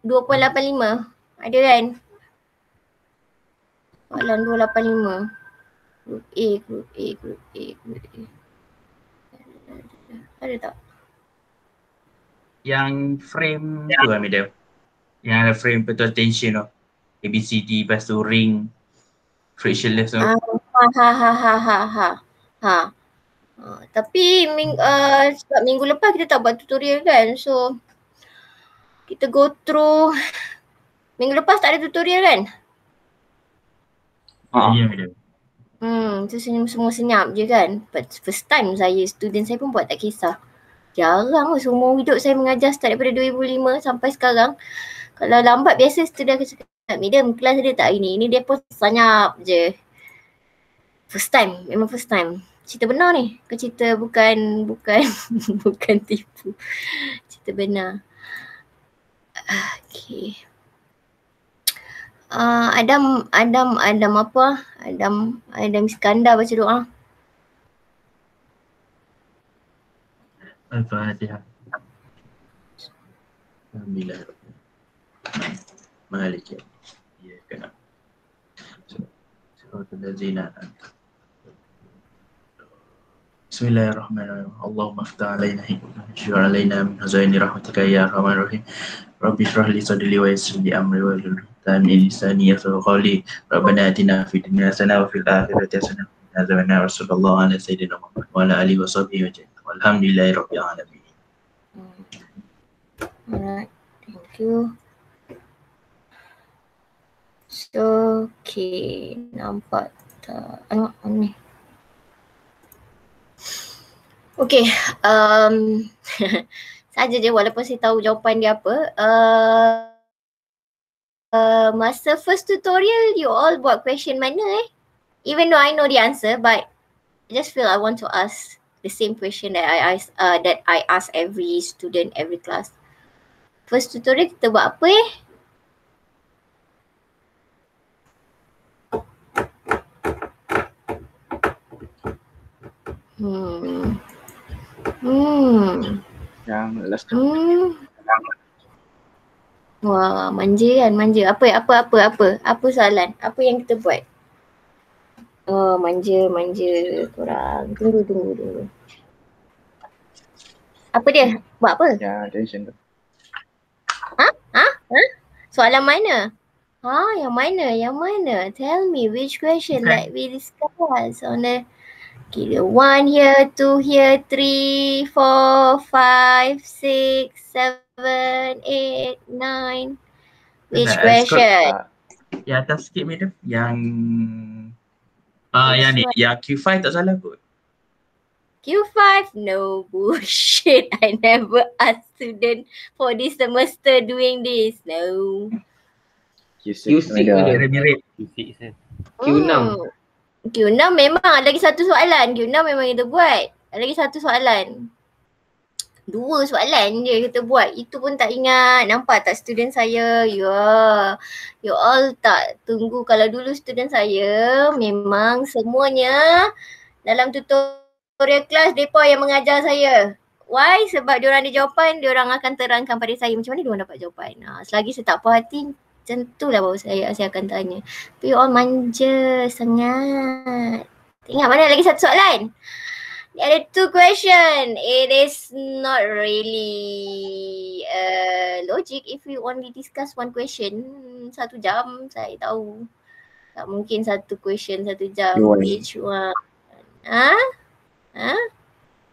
2.85. Ada kan? Soalan 285. Group A, Group A, Group A, Group A. Ada tak? Yang frame tu lah madam. Yang ada frame betul tension tu. ABCD lepas tu ring frictionless tu. Tapi sebab minggu lepas kita tak buat tutorial kan. So kita go through. Minggu lepas tak ada tutorial kan? Ya madam. Tu semua senyap je kan. But first time student saya pun buat tak kisah. Jarang lah semua hidup saya mengajar start daripada 2005 sampai sekarang. Kalau lambat biasa student akan cakap, "Madam, kelas ada tak hari ni?" Ini dia pun senyap je. First time, memang first time. Cerita benar ni. Ke cerita bukan bukan tipu. Cerita benar. Okay. Adam apa? Adam Iskandar baca doa. Al-Fatihah. Alhamdulillah. Malik ya. Ya kena. Suratul ladzina. Bismillahirrahmanirrahim. Allahumma aftah alaina hikmah. Syur alaina min hazaini rahmatika ya arhamar rahim. Rabbi shrah li sadri wa yassir li amri wa hlul 'uqdatam min lisani yafqahu qawli. Rabbana atina fid dunya hasanah wa fil akhirati hasanah wa qina adzabannar. Sallallahu ala sayyidina Muhammad wa ala alihi wa sahbihi wa sallam. Walhamdulillahirabbil alamin. Alright, thank you. So, okay, nampak tak? Ni. Okay, saja je walaupun saya tahu jawapan dia apa. Masa first tutorial, you all buat question mana Even though I know the answer, but I just feel I want to ask the same question that I ask every student, every class. First tutorial kita buat apa Yang last Wah, manja kan, manja. Apa soalan? Apa yang kita buat? Oh, manja korang. Tunggu. Apa dia? Buat apa? Ya, attention tu. Soalan mana? Yang mana? Tell me which question that we discuss on the 1 here, 2 here, 3, 4, 5, 6, 7, 8, 9. Which question? Yang atas sikit madam. Yang yang ni, yang Q5 tak salah kot. Q5? No bullshit. I never ask student for this semester doing this. No. Q6 mirip. Q6. Q6 memang ada lagi satu soalan. Q6 memang kita buat. Ada lagi satu soalan. 2 soalan je kita buat. Itu pun tak ingat. Nampak tak student saya? Ya. You all tak tunggu. Kalau dulu student saya memang semuanya dalam tutorial kelas mereka yang mengajar saya. Why? Sebab diorang ada jawapan, diorang akan terangkan pada saya macam mana diorang dapat jawapan. Selagi saya tak puas hati, macam tu lah baru saya akan tanya. Tapi you all manja sangat. Ingat mana lagi satu soalan? There are 2 question. It is not really logic if we only discuss 1 question. 1 jam saya tahu. Tak mungkin 1 question 1 jam. Which one?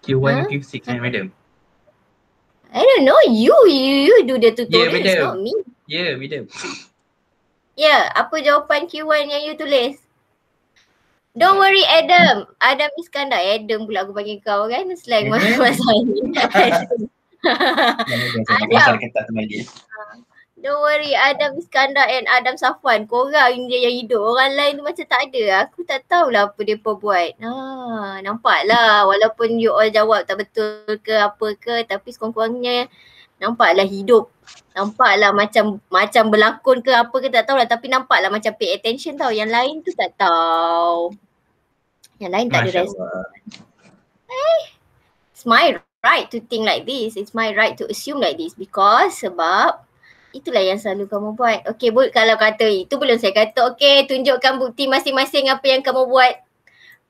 Q1, Q6 madam. I don't know. You do the tutorial. It's not me. Ya, madam. Ya, apa jawapan Q1 yang you tulis? Don't worry Adam. Adam Iskandar. Adam pula aku panggil kau kan. Slang masa ni. Adam. Don't worry Adam Iskandar and Adam Safwan. Korang je yang hidup. Orang lain tu macam tak ada. Aku tak tahulah apa mereka buat. Nampaklah walaupun you all jawab tak betul ke apa ke. Tapi sekurang-kurangnya nampaklah hidup. Nampaklah macam berlakon ke apa ke tak tahulah. Tapi nampaklah macam pay attention tau. Yang lain tu tak tahu. Yang lain tak ada respon. It's my right to think like this. It's my right to assume like this. Because sebab Itulah yang selalu kamu buat. Okay, kalau kata itu belum saya kata. Okay, tunjukkan bukti masing-masing apa yang kamu buat.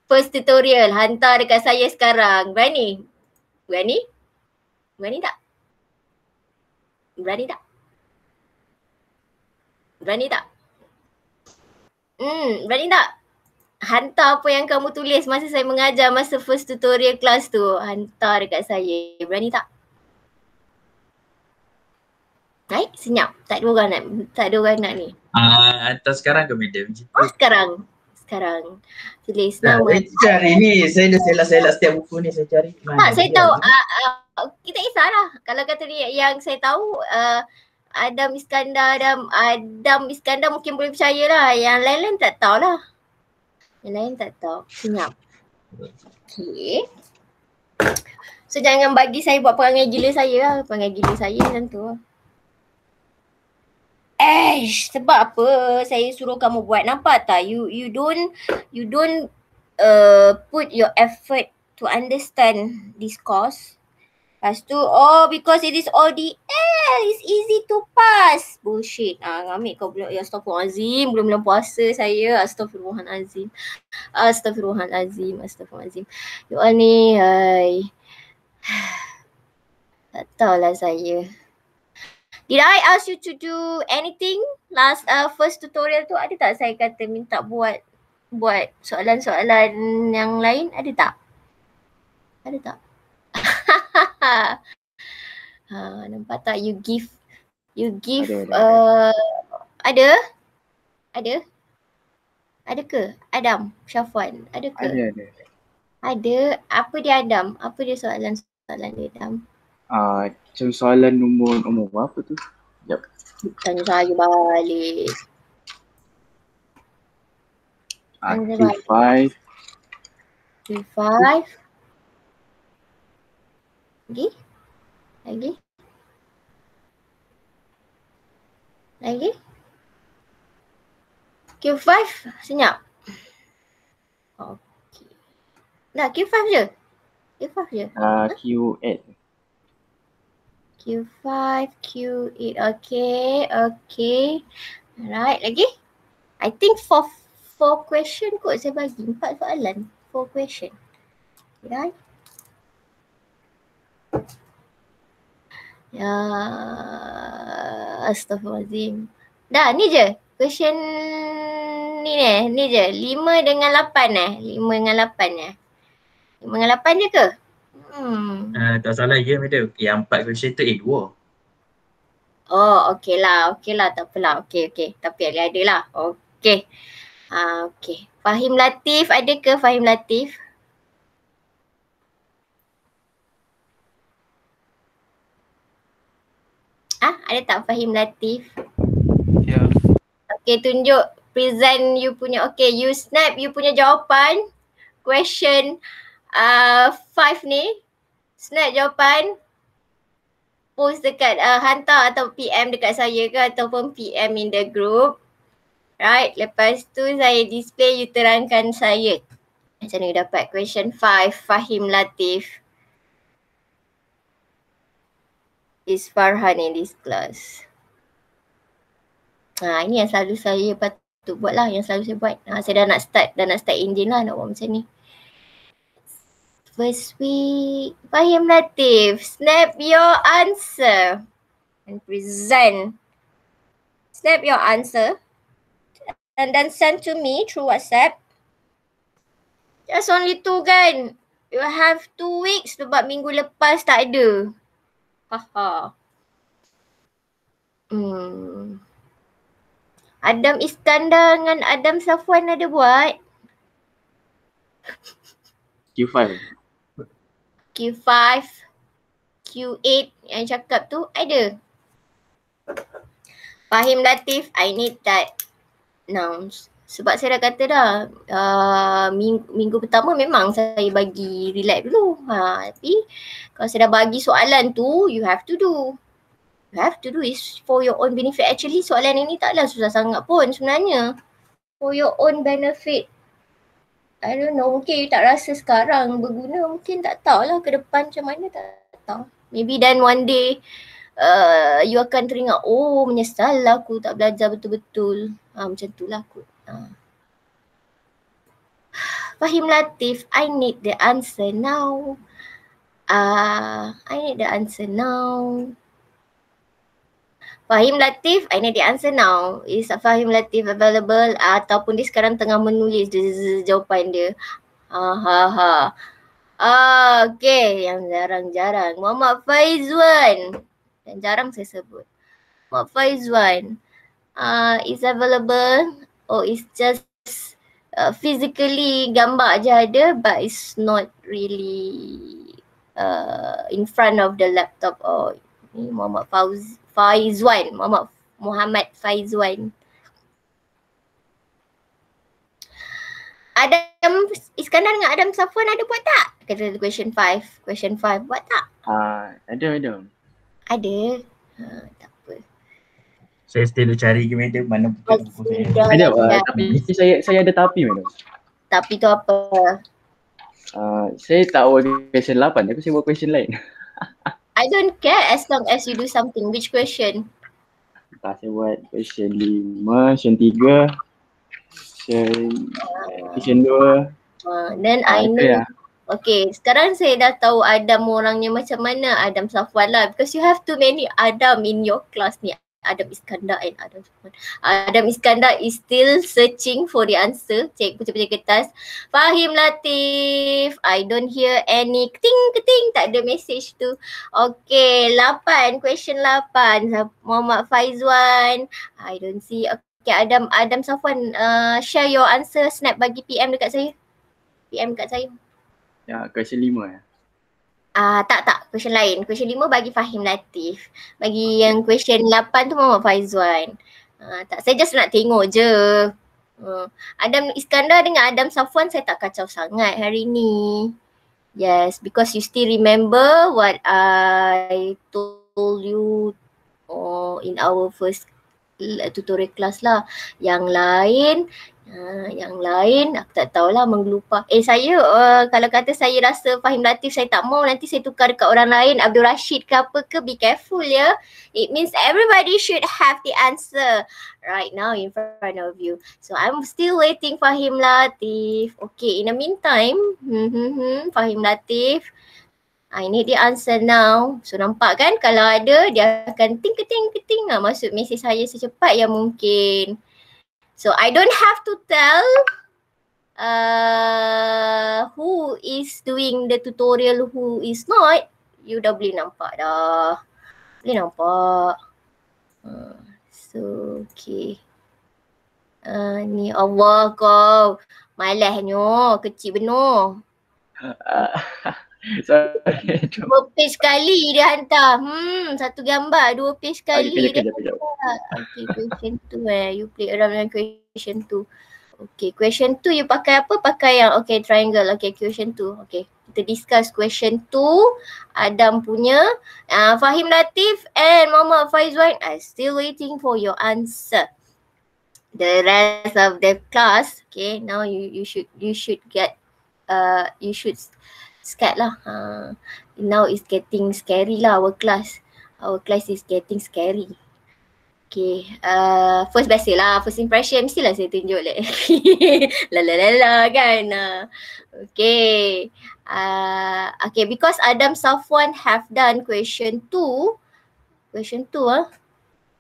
First tutorial, hantar dekat saya sekarang. Berani? Berani? Berani tak? Berani tak? Berani tak? Berani tak? Hantar apa yang kamu tulis masa saya mengajar masa first tutorial class tu. Hantar dekat saya. Berani tak? Baik, senyap. Tak ada orang nak ni. Hantar sekarang ke madam? Oh, sekarang. Tulis nama. Saya cari ni, saya dah selak-selak setiap buku ni saya cari. Tak, saya tahu. Kita kisahlah. Kalau kata dia yang saya tahu Adam Iskandar mungkin boleh percaya lah. Yang lain-lain tak tahulah. Yang lain tak tahu. Senyap. Okay. So jangan bagi saya buat perangai gila saya lah. Perangai gila saya macam tu lah. Sebab apa saya suruh kamu buat, nampak tak? You don't put your effort to understand this course. Lepas tu, because it is ODL, it's easy to pass. Bullshit. Ngambil kau pula. Ya Astaghfirullahalazim, belum puasa saya. Astaghfirullahalazim. You all ni, tak tahulah saya. Did I ask you to do anything last first tutorial tu? Ada tak saya kata minta buat soalan-soalan yang lain? Ada tak? Nampak tak you give ada ke Adam Syafwan? Ada ke? Ada. Apa dia Adam? Apa dia soalan dia Adam? Macam soalan umur apa tu? Sekejap. Tanya saya balik. Q5. Lagi? Q5 senyap. Okay. Dah Q5 je? Q8. Q5, Q8, okay. Alright, lagi? I think 4 question kot saya bagi, 4 soalan, 4 question. Right? Ya, Astaghfirullahaladzim. Dah, ni je. Question ni je. 5 dengan 8 5 dengan 8 je ke? Tak salah ya madam. Yang 4 question tu 2. Oh, okey lah, tak apalah. Okey. Tapi ada lah. Okey. Okey. Fahim Latif, ada ke Fahim Latif? Ada tak Fahim Latif? Ya. Okey, tunjuk present you punya. Okey, you snap you punya jawapan. Question 5 ni. Snap jawapan. Post dekat hantar atau PM dekat saya ke ataupun PM in the group. Right, lepas tu saya display, you terangkan saya. Macam mana you dapat question 5, Fahim Latif is Farhan in this class. Ini yang selalu saya patut buat lah, yang selalu saya buat. Saya dah nak start engine lah nak buat macam ni. First week, Fahim Latif, snap your answer and present. Snap your answer and then send to me through WhatsApp. Just only 2 kan? You have 2 weeks sebab minggu lepas tak ada. Adam Iskandar dengan Adam Safwan ada buat? Q5. Q8 yang cakap tu ada. Fahim Latif, I need that now. Sebab saya dah kata dah, minggu pertama memang saya bagi relax dulu. Tapi kalau saya dah bagi soalan tu, you have to do. You have to do is for your own benefit. Actually soalan ini taklah susah sangat pun sebenarnya. For your own benefit. I don't know, mungkin you tak rasa sekarang berguna, mungkin tak tahulah ke depan macam mana, tak tahu. Maybe then one day you akan teringat, oh menyesal lah aku tak belajar betul-betul. Macam tu lah aku. Fahim Latif, I need the answer now. I need the answer now. Fahim Latif, I need the answer now. Is Fahim Latif available? Ataupun dia sekarang tengah menulis jawapan dia. Okay, yang jarang-jarang. Muhammad Faizwan. Yang jarang saya sebut. Muhammad Faizwan. Is available or is just physically gambar je ada but it's not really in front of the laptop. Ni Muhammad Faizwan. Muhammad Faizwan. Adam Iskandar dengan Adam Safwan ada buat tak? Kata question 5. Question 5 buat tak? Ada. Ada. Tak apa. Saya still cari ke madam mana buku saya. Ada, tapi saya ada tapi madam. Tapi tu apa? Saya tak buat question 8 tapi saya buat question lain. I don't care as long as you do something. Which question? Saya buat question 5, question 3, question 2. Then I know. Ya. Okay, sekarang saya dah tahu Adam orangnya macam mana. Adam Safwan lah. Because you have too many Adam in your class ni. Adam Iskandar and Adam Safwan. Adam Iskandar is still searching for the answer. Cek baca kertas. Fahim Latif. I don't hear any keting. Tak ada message tu. Okay, 8. Question 8. Muhammad Faizwan. I don't see. Okay, Adam Safwan, share your answer. Snap bagi PM dekat saya. PM dekat saya. Ya, question 5 ya. Tak. Question lain. Question 5 bagi Fahim Latif. Bagi yang question 8 tu Muhammad Faizwan. Tak, saya just nak tengok je. Adam Iskandar dengan Adam Safwan saya tak kacau sangat hari ni. Yes, because you still remember what I told you in our first tutorial class lah. Yang lain aku tak tahulah, menggelupa. Saya kalau kata saya rasa Fahim Latif saya tak mau, nanti saya tukar dekat orang lain, Abdul Rashid ke apa ke, be careful ya. It means everybody should have the answer right now in front of you. So I'm still waiting Fahim Latif. Okay, in the meantime, Fahim Latif, I need the answer now. So nampak kan, kalau ada dia akan ting-keting masuk mesej saya secepat yang mungkin. So I don't have to tell who is doing the tutorial, who is not. You dah boleh nampak dah. Boleh nampak. So okay. Ni Allah kau. Malahnya kecil benar. Sorry. 2 page sekali dia hantar. Satu gambar 2 page sekali dia hantar. Okay, question 2 you play around dengan question 2. Okay, question 2 you pakai apa? Pakai yang okay triangle. Okay, question 2. Okay, kita discuss question 2. Adam punya. Fahim Latif and Muhammad Faizwan, I still waiting for your answer. The rest of the class, okay, now you should get you should scared lah. Now it's getting scary lah our class. Our class is getting scary. Okay, first biasalah, first impression mestilah saya tunjuk lah. La kan. Okay. Okay, because Adam Safwan have done question 2. Question 2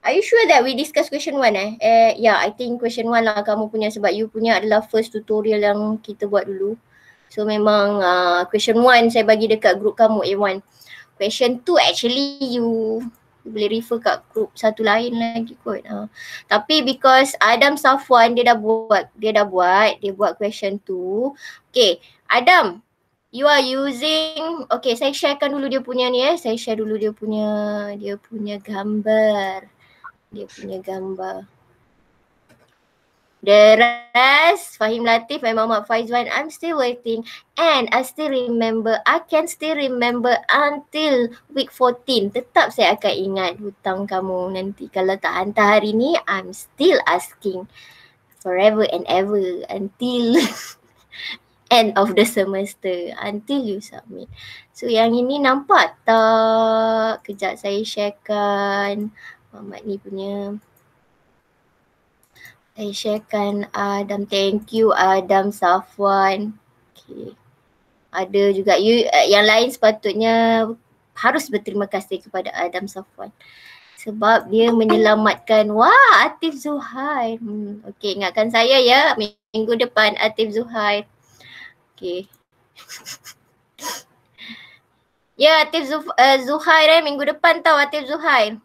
Are you sure that we discuss question 1 Yeah, I think question 1 lah kamu punya, sebab you punya adalah first tutorial yang kita buat dulu. So memang question 1 saya bagi dekat group kamu A1. Question 2 actually you boleh refer kat group satu lain lagi kot. Tapi because Adam Safwan dia buat question 2. Okay, Adam, you are using, okay saya sharekan dulu dia punya ni saya share dulu dia punya gambar. The rest, Fahim Latif and Muhammad Faizwan, I'm still waiting and I can still remember until week 14. Tetap saya akan ingat hutang kamu nanti. Kalau tak hantar hari ni, I'm still asking forever and ever until end of the semester until you submit. So yang ini nampak tak? Kejap saya sharekan Muhammad ni punya. Saya sharekan Adam. Thank you Adam Safwan. Okay. Ada juga yang lain sepatutnya harus berterima kasih kepada Adam Safwan. Sebab dia menyelamatkan. Wah, Atif Zuhair. Okay, ingatkan saya ya minggu depan Atif Zuhair. Okay. Ya, Atif Zuhair minggu depan tau Atif Zuhair.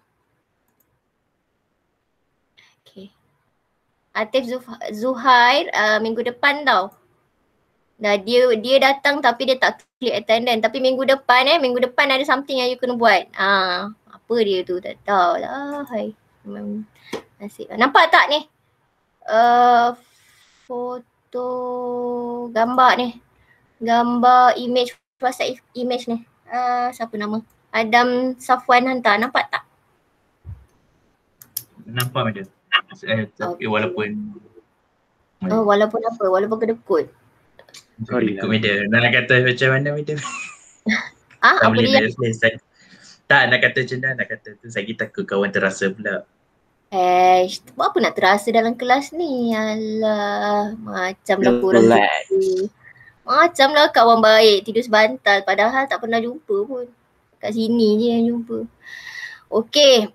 Okay. Atif Zuhair minggu depan tau. Nah, dia datang tapi dia tak klik attendance. Tapi minggu depan ada something yang you kena buat. Apa dia tu tak tahu lah. Hai. Memang nasib. Nampak tak ni? Foto gambar ni. Gambar image, WhatsApp image ni. Siapa nama? Adam Safwan hantar. Nampak tak? Nampak macam tapi walaupun Walaupun apa? Walaupun kedekut. Sorry ikut media. Nak kata macam mana media? Tak Apa boleh dia? Tak nak kata macam mana, nak kata tu saya takut kawan terasa pula. Buat apa nak terasa dalam kelas ni? Alah, macam lah korang tu. Macam lah kawan baik tidur sebantal padahal tak pernah jumpa pun. Kat sini je yang jumpa. Okay,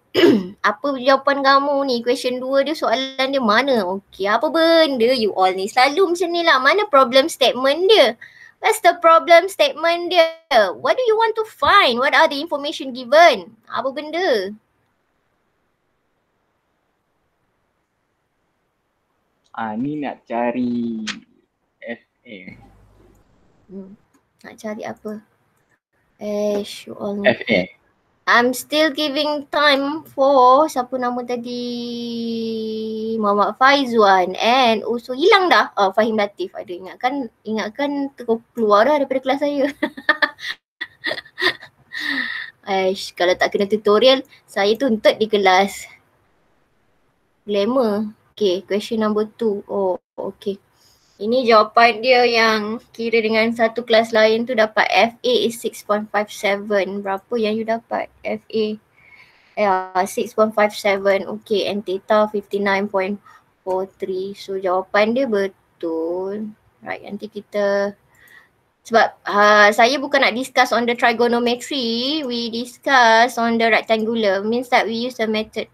apa jawapan kamu ni? Question 2 dia soalan dia mana? Okay, apa benda you all ni? Selalu macam ni lah. Mana problem statement dia? What's the problem statement dia? What do you want to find? What are the information given? Apa benda? Ni nak cari FA. Nak cari apa? You all ni. FA. I'm still giving time for siapa nama tadi, Muhammad Faizwan and also hilang dah Fahim Latif. Ada ingatkan keluar dah daripada kelas saya. Kalau tak kena tutorial saya tuntut di kelas. Glamour. Okay, question number 2. Oh, okay. Ini jawapan dia yang kira dengan satu kelas lain tu dapat FA is 6.57. Berapa yang you dapat? FA 6.57. Okay, and theta 59.43. So jawapan dia betul. Right, nanti kita sebab saya bukan nak discuss on the trigonometry, we discuss on the rectangular. Means that we use the method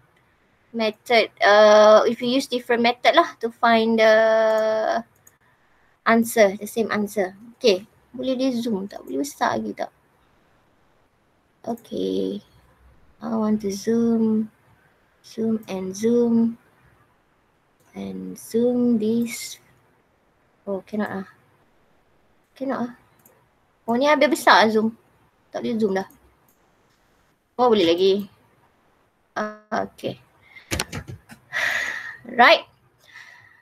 if you use different method lah to find the answer, the same answer. Okay, boleh di zoom tak? Boleh besar lagi tak? Okay, I want to zoom and zoom this. Oh, cannot lah. Oh, ni habis besar zoom. Tak boleh zoom dah. Oh, boleh lagi. Okay. Right.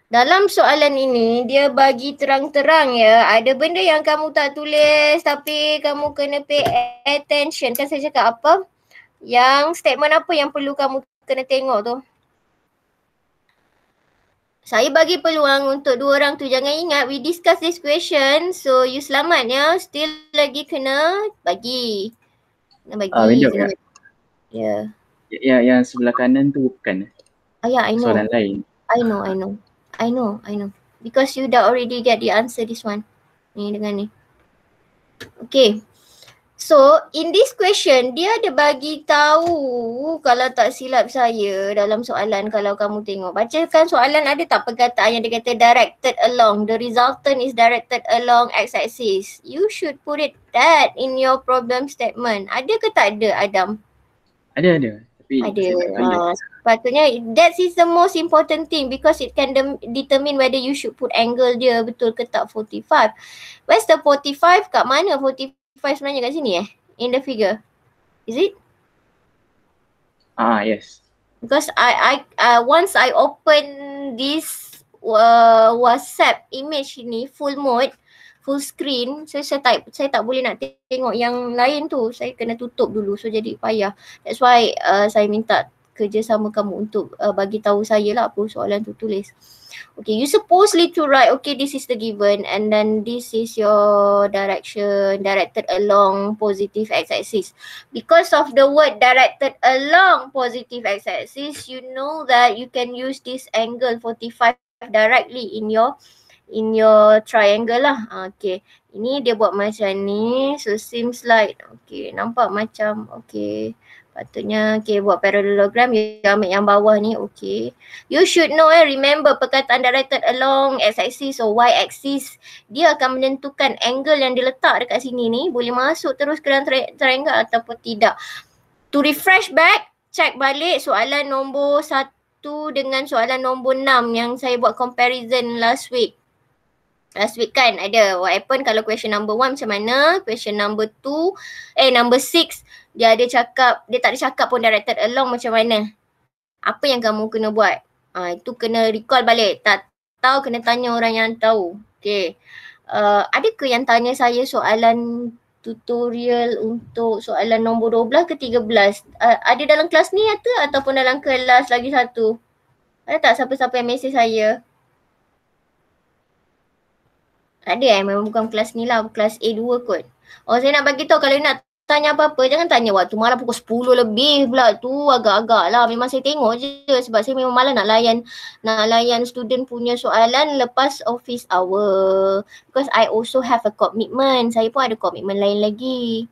Dalam soalan ini dia bagi terang-terang ya, ada benda yang kamu tak tulis tapi kamu kena pay attention. Kan saya cakap apa? Yang statement apa yang perlu kamu kena tengok tu. Saya bagi peluang untuk dua orang tu. Jangan ingat we discuss this question. So you selamat ya. Still lagi kena bagi. Kena bagi. Ya. Yang sebelah kanan tu bukan. Yeah, I know. Soalan lain. I know. Because you dah already get the answer this one. Ni dengan ni. Okay. So in this question dia ada bagi tahu, kalau tak silap saya dalam soalan, kalau kamu tengok bacakan soalan, ada tak perkataan yang dia kata directed along, the resultant is directed along x-axis. You should put it that in your problem statement. Ada ke tak ada, Adam? Ada. Tapi ada. Sepatutnya that is the most important thing because it can determine whether you should put angle dia betul ke tak 45. Where's the 45? Kat mana 45 sebenarnya, kat sini in the figure? Is it? Yes. Because I once I open this WhatsApp image ini full mode, full screen, saya tak boleh nak tengok yang lain tu. Saya kena tutup dulu, so jadi payah. That's why saya minta kerjasama kamu untuk bagi tahu saya lah apa soalan tu tulis. Okay, you supposedly to write, okay, this is the given and then this is your direction directed along positive x-axis. Because of the word directed along positive x-axis, you know that you can use this angle 45 directly in your triangle lah. Okay, ini dia buat macam ni, so seems like, okay, nampak macam, okay, patutnya, okay, buat parallelogram, you ambil yang bawah ni, okay. You should know, remember perkataan directed along x-axis or y-axis, dia akan menentukan angle yang diletak dekat sini ni, boleh masuk terus ke dalam triangle ataupun tidak. To refresh back, check balik soalan nombor 1 dengan soalan nombor 6 yang saya buat comparison last week. Last week kan ada what happen kalau question number 1 macam mana, question number 6 dia ada cakap, dia tak ada cakap pun directed along macam mana. Apa yang kamu kena buat? Itu kena recall balik. Tak tahu kena tanya orang yang tahu. Okay. Ada ke yang tanya saya soalan tutorial untuk soalan nombor 12 ke 13? Ada dalam kelas ni ataupun dalam kelas lagi satu? Ada tak siapa-siapa yang mesej saya? Ada memang bukan kelas ni lah, kelas A2 kot. Oh, saya nak bagi tahu kalau nak tanya apa-apa, jangan tanya waktu malam pukul 10 lebih pula tu, agak-agak lah. Memang saya tengok je sebab saya memang malas nak layan student punya soalan lepas office hour. Because I also have a commitment. Saya pun ada komitmen lain lagi.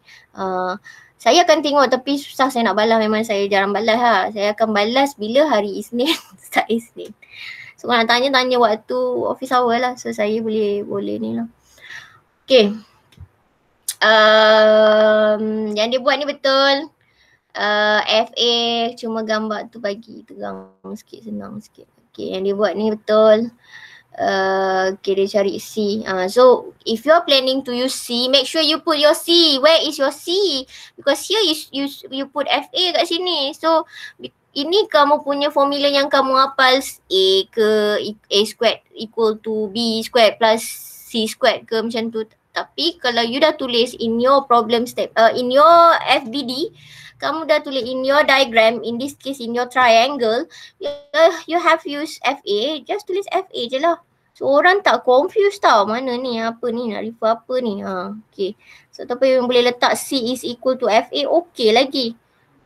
Saya akan tengok tapi susah saya nak balas, memang saya jarang balas lah. Saya akan balas bila hari Isnin, start Isnin. So kalau nak tanya waktu office hour lah. So saya boleh ni lah. Okay. Yang dia buat ni betul. FA cuma gambar tu bagi tegang sikit, senang sikit. Okay, yang dia buat ni betul. Okay, dia cari C. So if you're planning to use C, make sure you put your C. Where is your C? Because here you put FA kat sini. So ini kamu punya formula yang kamu hafal, A squared equal to B squared plus C squared ke macam tu. Tapi kalau you dah tulis in your problem step, in your FBD, kamu dah tulis in your diagram, in this case in your triangle, you have used FA, just tulis FA je lah. So orang tak confused tau, mana ni, apa ni, nak refer apa ni. Okay. So tapi yang boleh letak C is equal to FA, okay lagi.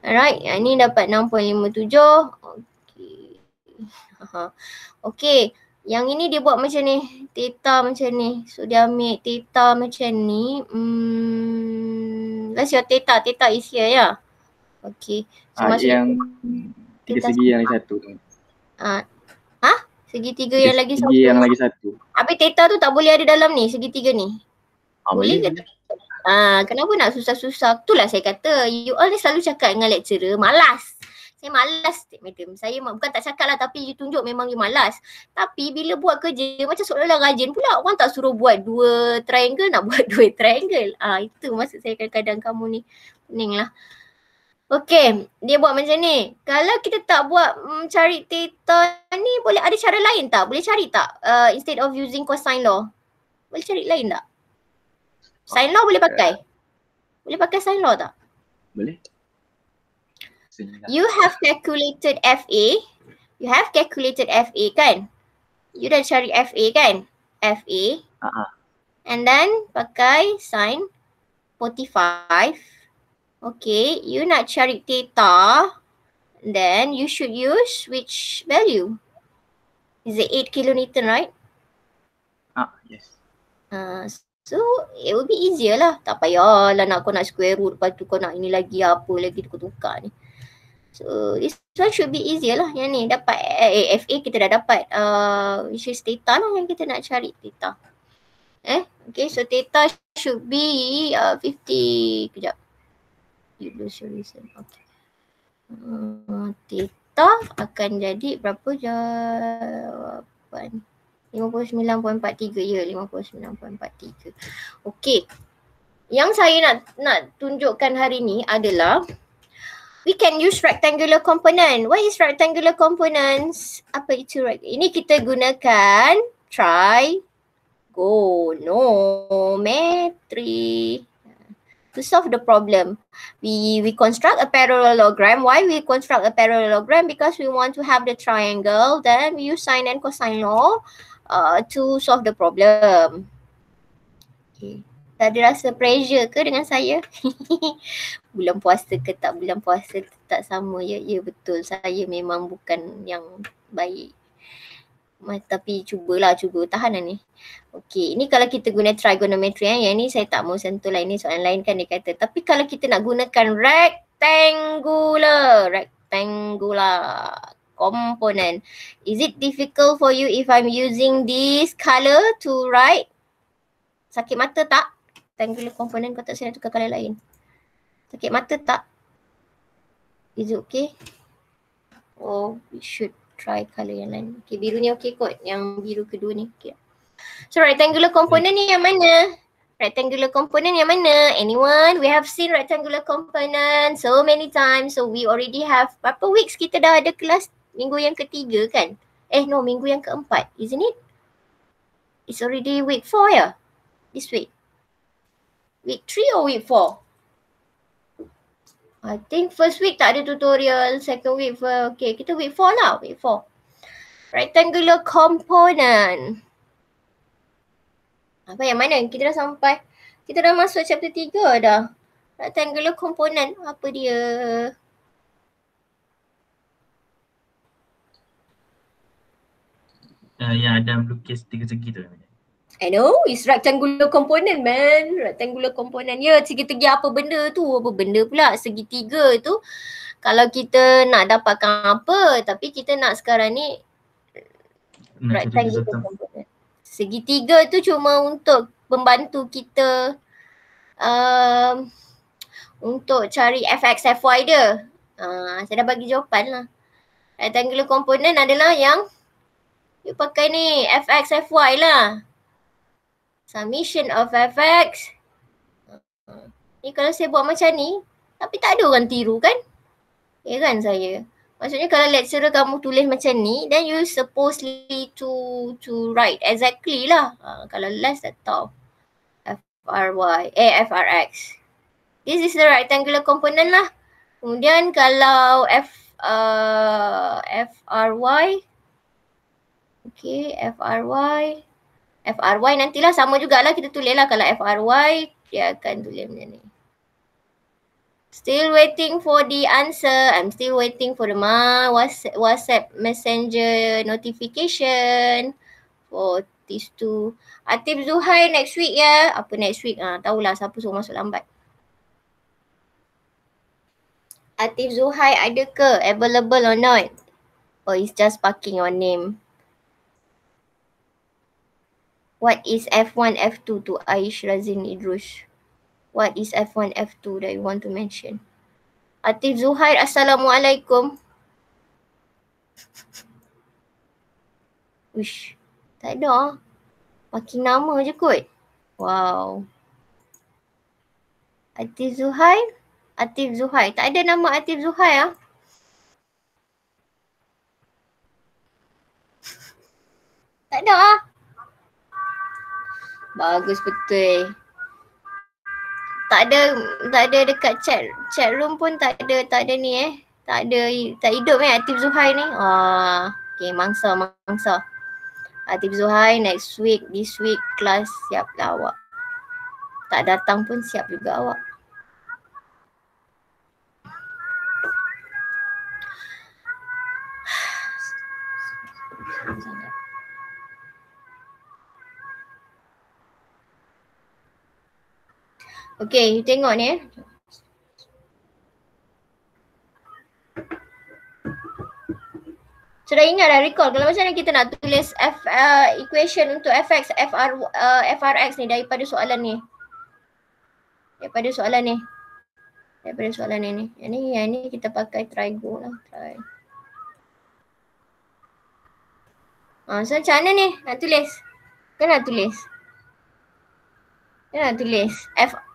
Alright, yang ni dapat 6.57. Okay. Okay. Yang ini dia buat macam ni, theta macam ni. So dia ambil theta macam ni. Let's your theta is here ya. Okay. So yang tiga segi yang lagi satu tu. Segitiga yang lagi satu. Segi yang lagi satu. Habis theta tu tak boleh ada dalam ni, segitiga ni. Boleh ke? Kenapa nak susah-susah? Itulah saya kata, you all ni selalu cakap dengan lecturer, malas. Saya malas, madam. Saya bukan tak cakap lah tapi you tunjuk memang you malas. Tapi bila buat kerja macam seolah-olah rajin pula. Orang tak suruh buat 2 triangle, nak buat 2 triangle. Itu maksud saya kadang-kadang kamu ni pening lah. Okay, dia buat macam ni. Kalau kita tak buat cari theta ni, boleh ada cara lain tak? Boleh cari tak? Instead of using cosine law. Boleh cari lain tak? Sine law boleh pakai? Boleh pakai sine law tak? Boleh. You have calculated FA. You have calculated FA kan? You dah cari FA kan? FA. And then pakai sin 45. Okay, you nak cari theta. Then you should use which value? Is it 8 kilonewton, right? Yes. So it will be easier lah. Tak payahlah kau nak square root, lepas tu kau nak ini lagi apa lagi tukar-tukar ni. So this one should be easier lah. Yang ni dapat FA kita dah dapat which is theta lah yang kita nak cari theta. Okay, so theta should be 50. Kejap. You lose your reason. Okay. Theta akan jadi berapa jawapan? 59.43. Ya, 59.43. Okay. Yang saya nak tunjukkan hari ni adalah we can use rectangular component. What is rectangular components? Apa itu? Ini kita gunakan trigonometry. to solve the problem. We construct a parallelogram. Why we construct a parallelogram? Because we want to have the triangle. Then we use sine and cosine law to solve the problem. Okay. Tak ada rasa pressure ke dengan saya? Bulan puasa ke tak bulan puasa tak sama ya. Ya betul, saya memang bukan yang baik. Tapi cuba tahan lah ni. Okey, ini kalau kita guna trigonometry yang ni saya tak mau sentuh lah, ini soalan lain kan dia kata. Tapi kalau kita nak gunakan rectangular component, is it difficult for you if I'm using this color to write? Sakit mata tak? Rectangular component kau tak saya tukar color lain. Sakit mata tak? Is it okay? Oh, we should try colour yang lain. Okay, biru ni okay kot. Yang biru kedua ni okay. So rectangular component ni yang mana? Rectangular component yang mana? Anyone? We have seen rectangular component so many times. So we already have berapa weeks kita dah ada kelas minggu yang ketiga kan? No, minggu yang keempat, isn't it? It's already week 4 ya? This week. Week 3 or week 4? I think first week tak ada tutorial, second week okay, kita week 4 lah, week 4. Rectangular component. Apa yang mana? Kita dah sampai, kita dah masuk chapter 3 dah. Rectangular component, apa dia? Yang ada melukis tiga segi tu. I know, it's rectangular component man. Rectangular component. Ya, segi-segi apa benda tu? Apa benda pula? Segitiga tu kalau kita nak dapatkan apa, tapi kita nak sekarang ni rectangular component. Segitiga tu cuma untuk membantu kita untuk cari fx, fy dia. Saya dah bagi jawapan lah. Rectangular component adalah yang you pakai ni, fx, fy lah. Summation of fx. Ni kalau saya buat macam ni, tapi tak ada orang tiru kan? Ya kan saya? Maksudnya kalau lecturer kamu tulis macam ni, then you supposedly to write exactly lah. Kalau less tak tahu. frx. This is the rectangular component lah. Kemudian kalau fry. Okay, fry nantilah sama jugalah kita tulis lah. Kalau fry dia akan tulis macam ni. Still waiting for the answer. I'm still waiting for the WhatsApp messenger notification for these two. Atif Zuhai next week ya. Apa next week? Tahulah siapa suruh masuk lambat. Atif Zuhai ada ke? Available or not? Or it's just parking your name? What is F1, F2 to Aish Razin Idrus? What is F1, F2 that you want to mention? Atif Zuhair, Assalamualaikum. Wish, tak ada. Makin nama je kot. Wow. Atif Zuhair? Atif Zuhair. Tak ada nama Atif Zuhair . Tak ada . Bagus betul. Tak ada dekat chat room pun tak ada ni . Tak hidup Atif Zuhair ni. Okay, mangsa. Atif Zuhair next week, this week kelas siap lah awak. Tak datang pun siap juga awak. Okay, you tengok ni . Sudah ingat dah recall kalau macam mana kita nak tulis equation untuk fx, frx ni daripada soalan ni. Daripada soalan ni. Yang ni kita pakai trigo lah. So macam mana ni nak tulis? Kan nak tulis? Dia nak tulis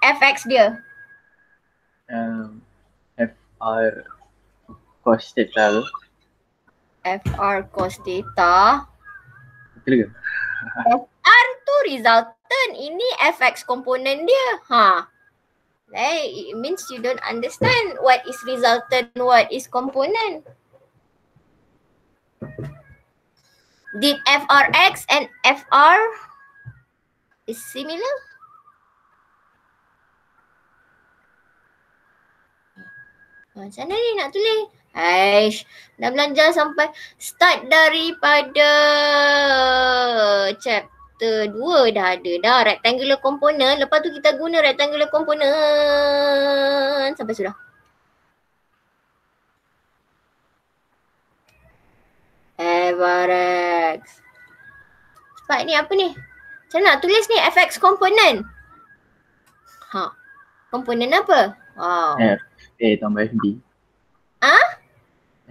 fx dia. FR cos theta. FR cos theta. Betul ke? FR tu resultant. Ini fx komponen dia. It means you don't understand what is resultant, what is component. Did FRX and FR is similar? Macam mana ni nak tulis? Aish, dah belajar sampai start daripada chapter 2 dah ada dah rectangular component. Lepas tu kita guna rectangular component sampai sudah. FRX. Sebab ni apa ni? Macam nak tulis ni FX component. Komponen apa? Wow. FA tambah FB.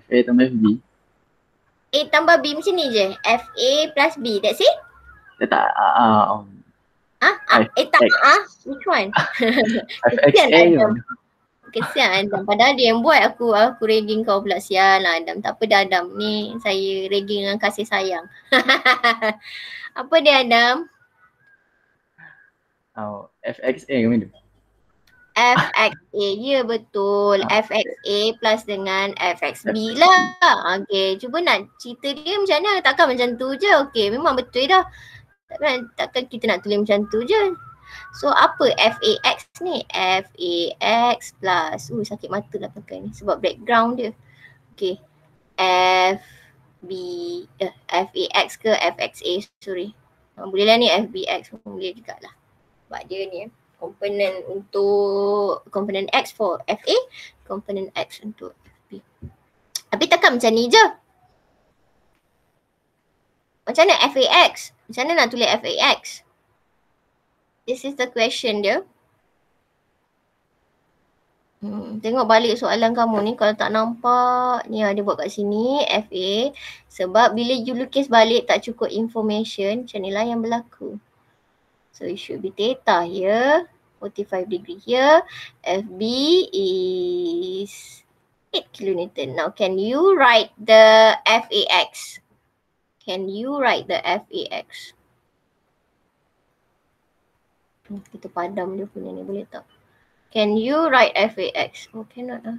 FA tambah FB. A tambah B macam ni je. FA plus B. That's it? Tak. A tambah A? Which one? FXA Adam. Kesian Adam. Padahal dia yang buat aku ragging kau pula. Sial lah Adam. Tak apa dah Adam. Ni saya ragging dengan kasih sayang. Apa dia Adam? FXA ke mana? FXA, ya betul. FXA plus dengan FXB lah. Okay, cuba nak cerita dia macam mana. Takkan macam tu je. Okay, memang betul dah. Takkan kita nak tulis macam tu je. So apa FAX ni? FAX plus. Sakit mata lah pakai ni sebab background dia. Okay. FAX ke FXA, sorry. Boleh lah ni FBX pun boleh juga lah. Sebab dia ni komponen untuk komponen X for FA, komponen X untuk FB. Tapi takkan macam ni je. Macam mana FAX? Macam mana nak tulis FAX? This is the question dia. Tengok balik soalan kamu ni kalau tak nampak. Ni ada buat kat sini FA. Sebab bila you lukis balik tak cukup information, macam ni lah yang berlaku. So it should be theta here, 45 degree here. FB is 8 kilonewton. Now can you write the FAX? Can you write the FAX? Kita padam dia punya ni, boleh tak? Can you write FAX? Oh cannot lah.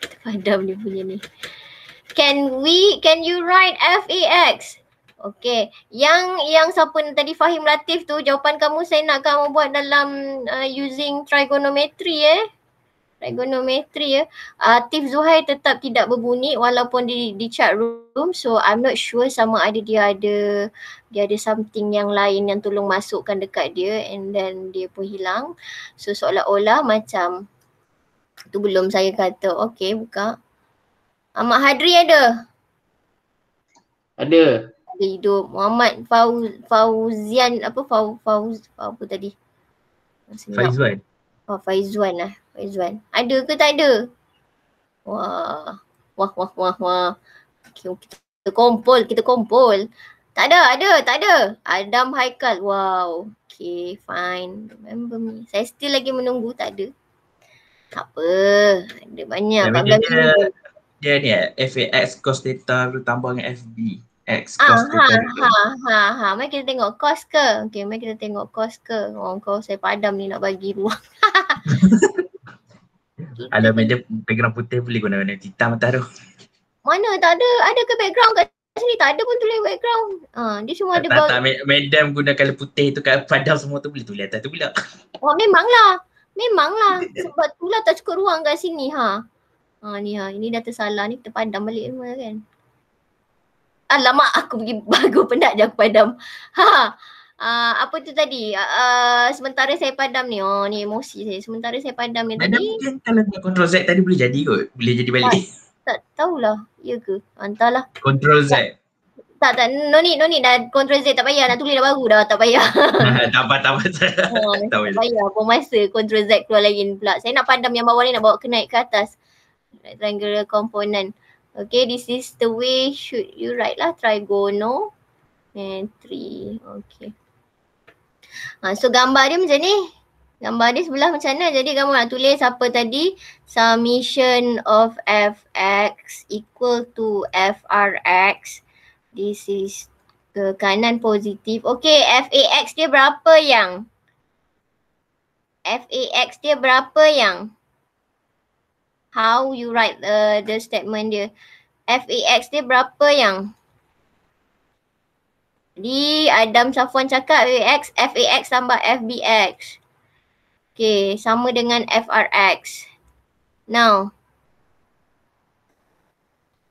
Kita padam dia punya ni. Can you write FAX? Okay. Yang siapa tadi Fahim Latif tu, jawapan kamu saya nak kamu buat dalam using trigonometry Trigonometry Tif Zuhair tetap tidak berbunyi walaupun di chat room. So I'm not sure sama ada dia ada something yang lain yang tolong masukkan dekat dia and then dia pun hilang. So seolah-olah macam tu belum saya kata. Okay, buka. Ahmad Hadri ada? Ada. Ada hidup. Muhammad Fauzian apa apa tadi? Faizwan. Oh, Faizwan lah. Faizwan. Ada ke tak ada? Wah. Okay, kita kumpul. Tak ada. Adam Haikal. Wow. Okay, fine. Remember me. Saya still lagi menunggu, tak ada. Tak apa. Ada banyak. Dia ni FAX cos theta tambah dengan FB. X cos theta. Mari kita tengok cos ke? Okay, mari kita tengok cos ke? Kau saya padam ni nak bagi ruang. Ada meja background putih boleh guna warna hitam taruh. Mana tak ada? Ada ke background kat sini? Tak ada pun tulis background. Dia cuma ada tak, madam guna colour putih tu kat padam semua tu boleh tulis atas tu pula. Oh memanglah. Sebab tu lah tak cukup ruang kat sini ni ini dah tersalah ni, kita padam balik semua kan. Alamak, aku pergi bagus penat je aku padam. Apa tu tadi? Sementara saya padam ni. Oh ni emosi saya. Sementara saya padam ni tadi. Madam kalau buat Ctrl Z tadi boleh jadi kot. Boleh jadi balik. Tak tahulah. Ya ke? Entahlah. Ctrl Z. Tak. No need dah. Ctrl Z tak payah. Nak tulis dah baru dah. Tak payah. tak apa. Tak payah. Buang masa. Ctrl Z keluar lagi pula. Saya nak padam yang bawah ni, nak bawa ke naik ke atas. Rectangular component. Okay, this is the way should you write lah. Trigonometry. Okay. So gambar dia macam ni. Gambar dia sebelah macam mana. Jadi kamu nak tulis apa tadi? Summation of fx equal to frx. This is ke kanan positif. Okay, FAX dia berapa yang? FAX dia berapa yang? How you write the statement dia? FAX dia berapa yang? Di Adam Safwan cakap FAX tambah FBX. Okay, sama dengan FRX. Now,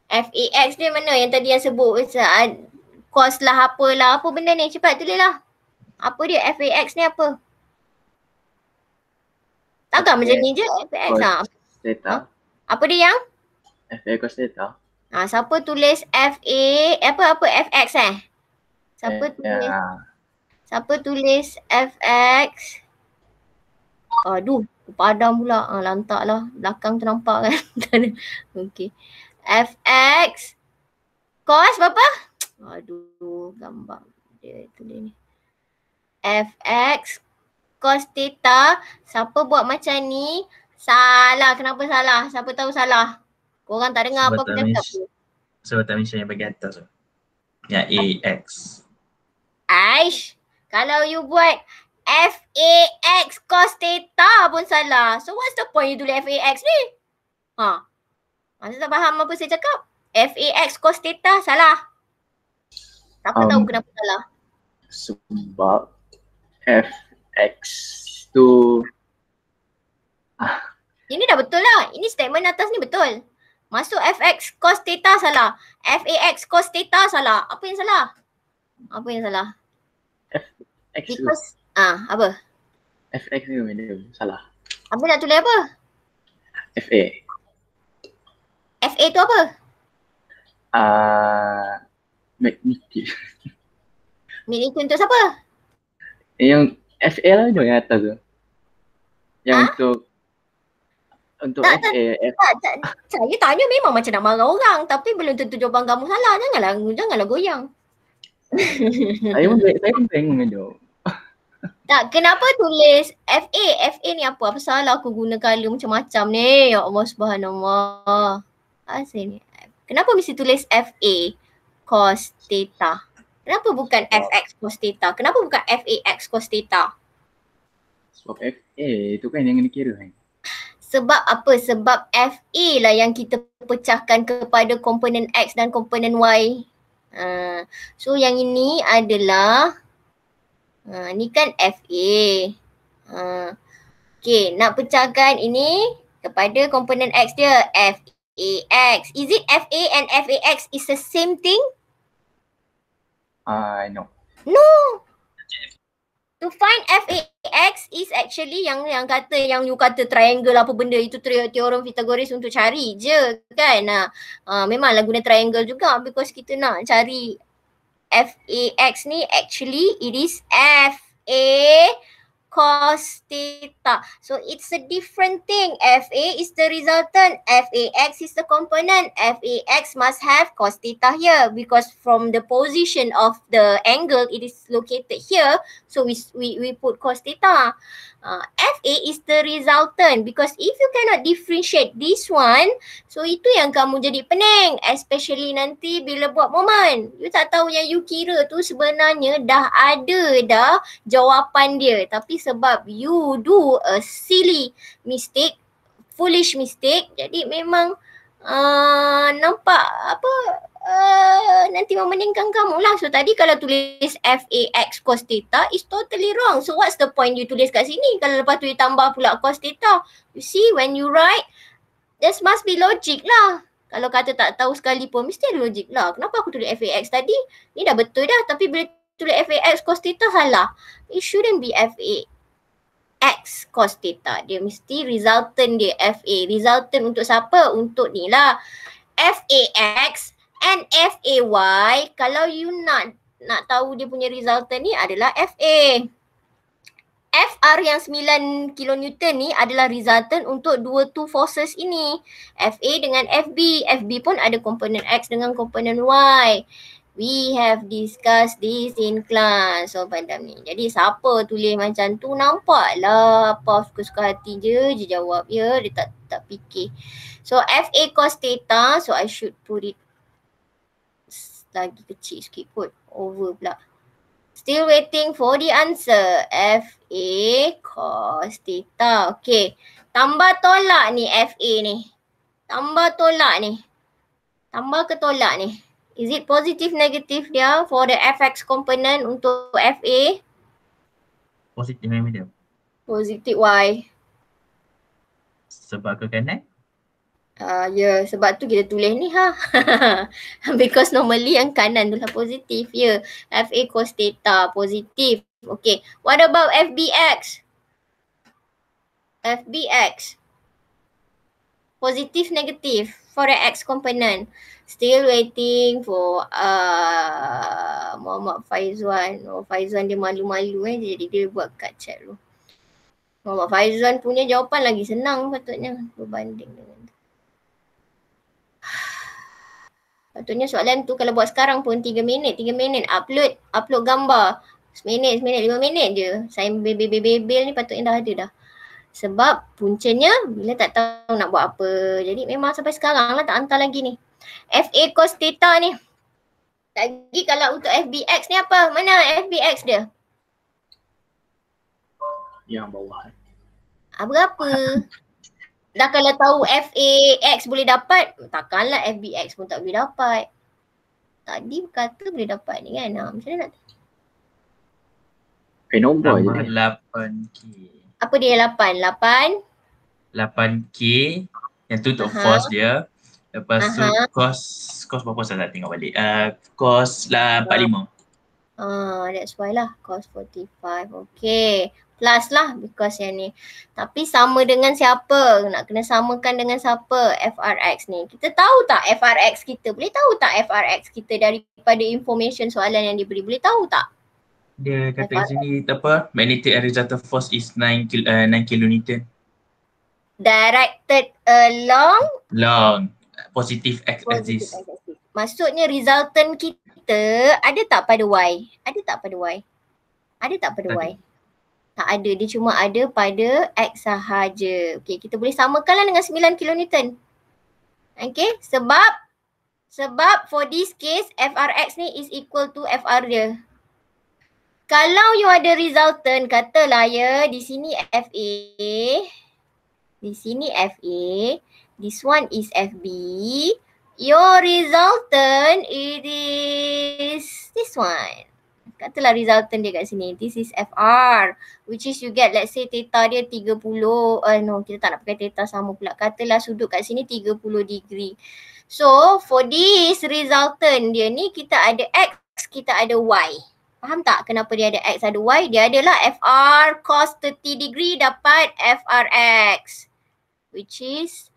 FAX dia mana yang tadi yang sebut cost lah apalah. Apa benda ni? Cepat tulis lah. Apa dia? FAX ni apa? Takkan macam ni je FAX lah. Theta. Apa dia yang? FA cos theta. Siapa tulis apa FX Siapa tulis? Siapa tulis FX? Aduh, padam pula. Lantak lah. Belakang tu nampak kan. Okay. FX cos berapa? Aduh, gambar dia tulis ni. FX cos theta. Siapa buat macam ni? Salah. Kenapa salah? Siapa tahu salah? Korang tak dengar apa aku cakap tu? Sebab tak mention yang bagi atas tu. Yang AX. Aish, kalau you buat FAX cos theta pun salah. So what's the point you tulis FAX ni? Masa tak faham apa saya cakap? FAX cos theta salah. Siapa tahu kenapa salah? Sebab FX tu Ini dah betul lah. Ini statement atas ni betul. Masuk FX cos theta salah. FAX cos theta salah. Apa yang salah? Apa yang salah? X tu. Because apa? FX ni benda salah. Apa nak tulis apa? FA. FA tu apa? Magnetic. Ini untuk siapa? Yang FA lah tu yang atas tu. Yang untuk Tak, FA. Saya tanya memang macam nak marah orang, tapi belum tentu jawapan kamu salah. Janganlah goyang. Saya pun bingung kan jawab. Tak, kenapa tulis FA? FA ni apa? Apa salah aku guna color macam-macam ni? Ya Allah subhanallah. Asal ni. Kenapa mesti tulis FA cos theta? Kenapa bukan FX cos theta? Kenapa bukan FAX cos theta? Sebab FA tu kan yang kena kira kan. Sebab apa? Sebab FA lah yang kita pecahkan kepada komponen X dan komponen Y. So yang ini adalah ni kan FA. Okay, nak pecahkan ini kepada komponen X dia FAX. Is it FA and FAX is the same thing? No. No. To find FAX is actually yang kata yang you kata triangle apa benda itu teorem Pythagoras untuk cari je kan. Memanglah guna triangle juga because kita nak cari FAX ni actually it is FA cos theta. So it's a different thing. FA is the resultant. FAX is the component. FAX must have cos theta here because from the position of the angle it is located here. So we put cos theta. FA is the resultant because if you cannot differentiate this one, so itu yang kamu jadi pening, especially nanti bila buat moment. You tak tahu yang you kira tu sebenarnya dah ada dah jawapan dia, tapi sebab you do a silly mistake, foolish mistake, jadi memang nampak apa nanti memeningkan kamu lah. So tadi kalau tulis FAX cos theta is totally wrong. So what's the point you tulis kat sini kalau lepas tu you tambah pula cos theta? You see when you write, there must be logic lah. Kalau kata tak tahu sekalipun mesti ada logik lah. Kenapa aku tulis FAX tadi? Ni dah betul dah, tapi bila tulis FAX cos theta salah. It shouldn't be FAX cos theta. Dia mesti resultant dia FA. Resultant untuk siapa? Untuk ni lah. FAX and FAY, kalau you nak tahu dia punya resultant ni adalah FA. FR yang 9 kilonewton ni adalah resultant untuk dua two forces ini. FA dengan FB. FB pun ada komponen X dengan komponen Y. We have discussed this in class. So padam ni. Jadi siapa tulis macam tu nampaklah apa suka-suka hati je jawab ya. Dia tak fikir. So FA cos theta, so I should put it lagi kecil sikit pun. Over pula. Still waiting for the answer. FA cos theta. Okay. Tambah tolak ni FA ni. Tambah tolak ni. Tambah ke tolak ni? Is it positive negative dia for the fx component untuk FA? Positif yang medium. Positive y. Sebab ke kanan? Ya, sebab tu kita tulis ni ha. Because normally yang kanan tu lah positif. Ya, FA cos theta positif. Okay, what about FBX? FBX. Positif negatif for the x component. Still waiting for Muhammad Faizwan. Oh, Faizwan dia malu-malu jadi dia buat kat chat tu. Muhammad Faizwan punya jawapan lagi senang patutnya berbanding dengan tu. Patutnya soalan tu kalau buat sekarang pun 3 minit upload gambar. Seminit 5 minit je. Saya bebel ni patutnya dah ada dah. Sebab puncanya bila tak tahu nak buat apa. Jadi memang sampai sekarang lah tak hantar lagi ni. FA cos theta ni. Lagi kalau untuk FBX ni apa? Mana FBX dia? Yang bawah. Berapa? Dah kalau tahu FAX boleh dapat, takkanlah FBX pun tak boleh dapat. Tadi kata boleh dapat ni kan. Macam mana nak? Nombor je. Tambah 8K. Apa dia 8? 8K. Yang tu untuk force dia. Lepas tu cos berapa saya tak tengok balik. Cos lah 45. That's why lah. Cos 45. Okay. Plus lah because yang ni. Tapi sama dengan siapa? Nak kena samakan dengan siapa FRX ni? Kita tahu tak FRX kita? Boleh tahu tak FRX kita daripada information soalan yang diberi? Boleh tahu tak? Dia kata kat sini apa? Magnetic and resultant force is 9 kilonewton. Directed along Positive x-axis. Maksudnya resultant kita ada tak pada Y? Ada tak pada Y? Ada tak pada Y? Tak ada. Dia cuma ada pada X sahaja. Okay, kita boleh samakanlah dengan 9 kilonewton. Okay, sebab for this case FRX ni is equal to FR dia. Kalau you ada resultant, katalah ya di sini FA, di sini FA, this one is FB, your resultant it is this one. Katalah resultant dia kat sini, this is FR, which is you get let's say theta dia 30, kita tak nak pakai theta sama pula. Katalah sudut kat sini 30 degree. So for this resultant dia ni kita ada X, kita ada Y. Faham tak kenapa dia ada X ada Y? Dia adalah FR cos 30 degree dapat FRX, which is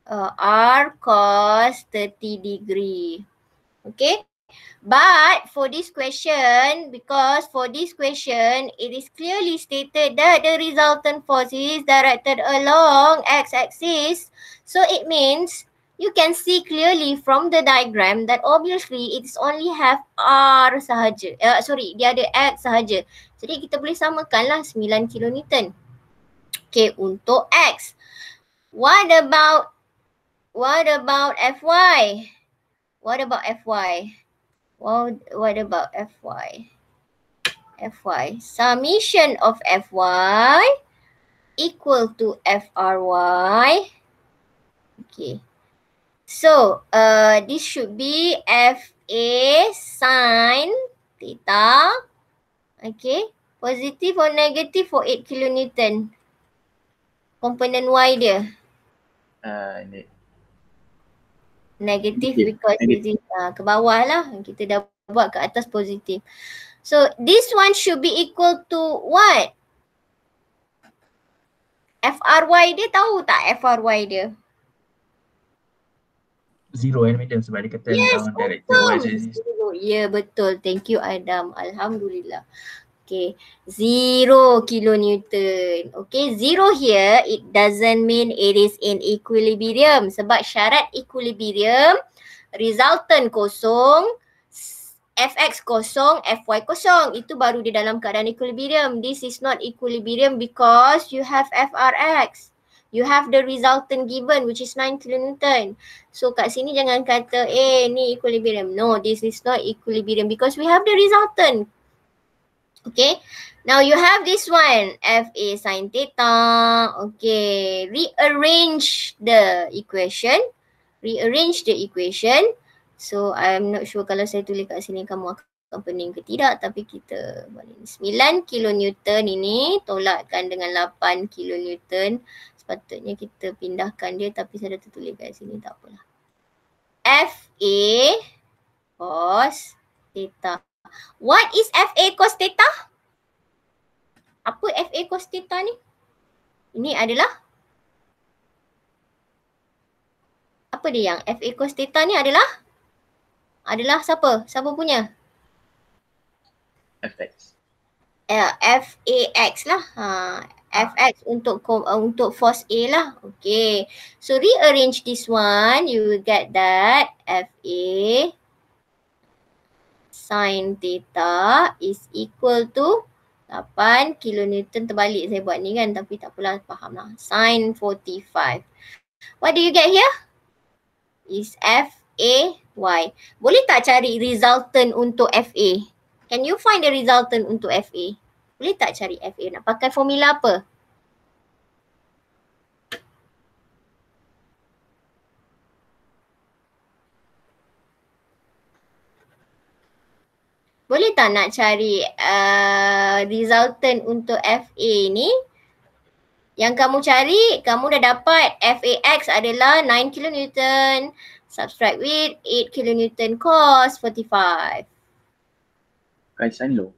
R cos 30 degree. Okay. But for this question, because for this question, it is clearly stated that the resultant force is directed along x-axis. So it means you can see clearly from the diagram that obviously it's only have R sahaja. Dia ada X sahaja. Jadi kita boleh samakanlah 9 kilonewton. Okay, untuk X. What about Fy? What about Fy? What about Fy? Fy. Summation of Fy equal to Fry. Okay. So, this should be Fa sin theta. Okay. Positive or negative for 8 kilonewton. Komponen Y dia. Negative because it is ke bawah lah. Kita dah buat ke atas positif. So this one should be equal to what? FRY dia tahu tak FRY dia? 0 medium sebab dia kata directed y-axis. Ya betul. Thank you Adam. Alhamdulillah. Okay, 0 kilonewton. Okay, 0 here, it doesn't mean it is in equilibrium. Sebab syarat equilibrium, resultant kosong, Fx kosong, Fy kosong. Itu baru di dalam keadaan equilibrium. This is not equilibrium because you have FRX. You have the resultant given which is 9 kilonewton. So kat sini jangan kata ni equilibrium. No, this is not equilibrium because we have the resultant. Okay. Now you have this one, FA sin theta. Okay. Rearrange the equation. So I'm not sure kalau saya tulis kat sini kamu akan pening ke tidak, tapi kita balik ni. 9 kilonewton ini tolakkan dengan 8 kilonewton. Sepatutnya kita pindahkan dia tapi saya dah tertulis kat sini, tak apalah. FA cos theta. What is FA cos theta? Apa FA cos theta ni? Ini adalah apa dia yang FA cos theta ni adalah siapa? Siapa punya? FX. FAX lah. FX untuk force A lah. Okay. So rearrange this one. You will get that FA sin theta is equal to 8 kilonewton. Terbalik saya buat ni kan, tapi tak apalah, faham lah. Sin 45. What do you get here? Is FAY. Boleh tak cari resultant untuk FA? Can you find the resultant untuk FA? Boleh tak cari FA? Nak pakai formula apa? Boleh tak nak cari resultant untuk FA ni? Yang kamu cari, kamu dah dapat FAX adalah 9 kilonewton. Subtract with 8 kilonewton cos 45. Pakai sin law.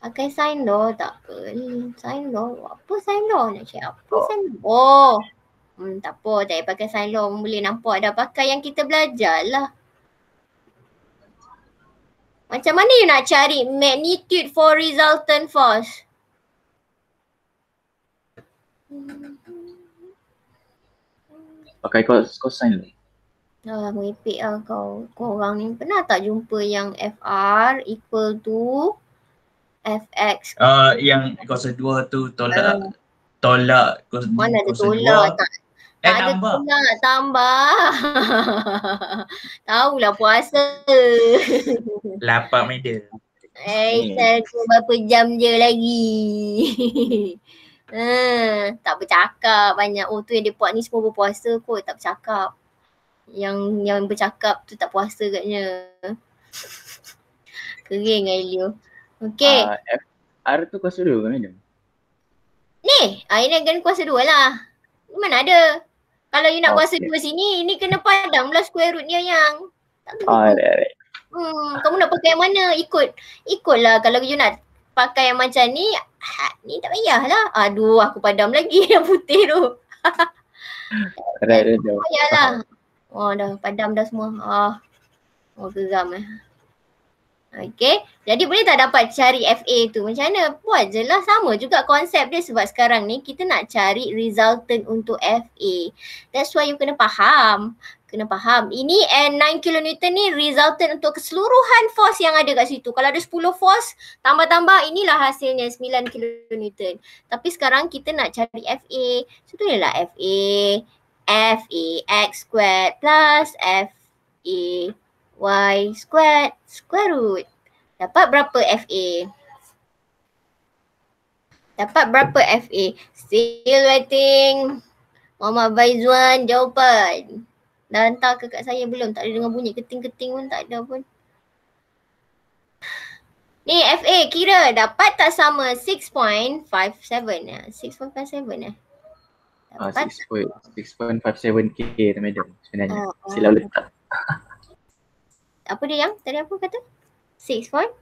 Pakai sin law tak apa. Sin law, apa sin law nak cakap? Apa sin law? Tak apa, tak payah pakai sin law. Boleh nampak dah pakai yang kita belajar lah. Macam mana you nak cari magnitude for resultant force? Pakai cosine law. Merepek lah kau. Kau orang ni pernah tak jumpa yang FR equal to FX? Yang kuasa 2 tu tolak kuasa mana ada kuasa tolak 2. tak? Tak ada Tambah. tolak, tambah. Tahulah puasa. Lapar media. Saya berapa jam je lagi. Tak bercakap banyak. Oh tu yang dia buat ni semua berpuasa kot, tak bercakap. Yang bercakap tu tak puasa katnya. Kering Ailio. Okay. R tu kuasa 2 kan madam? Ni, ini kan kuasa 2 lah. Mana ada? Kalau you nak kuasa 2 Okay. sini, ini kena padam lah square root dia yang. Tak kena. Alright. Kamu nak pakai yang mana? Ikutlah. Kalau you nak pakai yang macam ni, ni tak payahlah. Aduh, aku padam lagi yang putih tu. Right. Payahlah. Oh dah padam dah semua. Geram . Okay. Jadi boleh tak dapat cari FA tu? Macam mana? Buat je lah. Sama juga konsep dia sebab sekarang ni kita nak cari resultant untuk FA. That's why you kena faham. Ini 9 kilonewton ni resultant untuk keseluruhan force yang ada kat situ. Kalau ada 10 force, tambah-tambah inilah hasilnya 9 kilonewton. Tapi sekarang kita nak cari FA. So tulislah FA. FA x squared plus FA y squared square root. Dapat berapa FA? Still waiting. Muhammad Faizwan jawapan. Dah hantar ke kat saya belum? Tak ada dengar bunyi keting-keting pun, tak ada pun. Ni FA kira dapat tak sama 6.57 ya? 6.57 dapat 6.57k tu madam sebenarnya. Silap letak. Apa dia yang? Tadi apa kata? 6.5?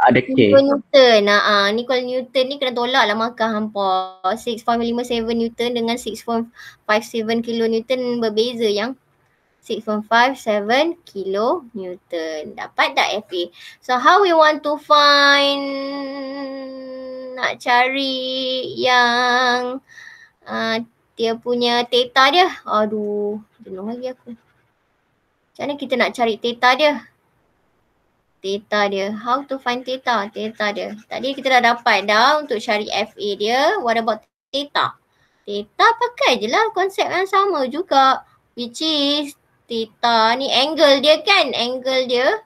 Ada K. Newton. Ni kalau Newton ni kena tolak lah makan hampa. 6.57 Newton dengan 6.57 kilonewton berbeza yang 6.57 kilonewton. Dapat tak FA? So how we want to find, nak cari yang dia punya theta dia. Aduh, jenuh lagi aku. Macam mana kita nak cari theta dia? How to find theta dia. Tadi kita dah dapat dah untuk cari FA dia. What about Theta. Theta pakai je lah konsep yang sama juga. Which is theta ni angle dia kan. Angle dia.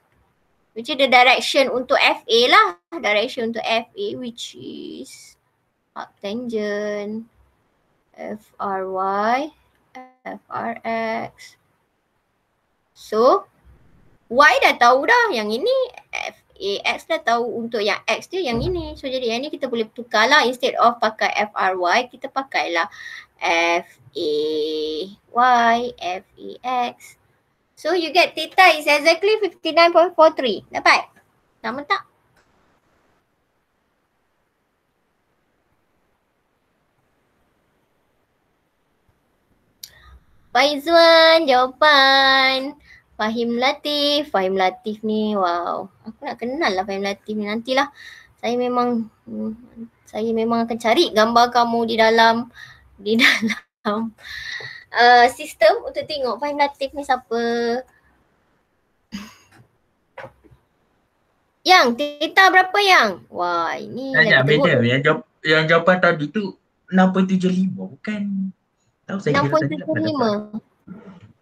Which is the direction untuk FA lah. Direction untuk FA which is arctangent. FRY. FRX. So Y dah tahu dah yang ini. FAX dah tahu untuk yang X dia yang ini. So jadi yang ni kita boleh tukar lah. Instead of pakai FRY, kita pakailah FAY, FAX. So you get theta is exactly 59.43. Dapat? Sama tak? Faizwan jawapan. Fahim Latif ni wow. Aku nak kenal lah Fahim Latif ni, nantilah. Saya memang akan cari gambar kamu di dalam sistem untuk tengok Fahim Latif ni siapa. Yang theta berapa yang? Wah, ini Tanya lagi teruk. madam, yang jawapan tadi tu 6.75 bukan. Tahu saya kira tadi 6.75.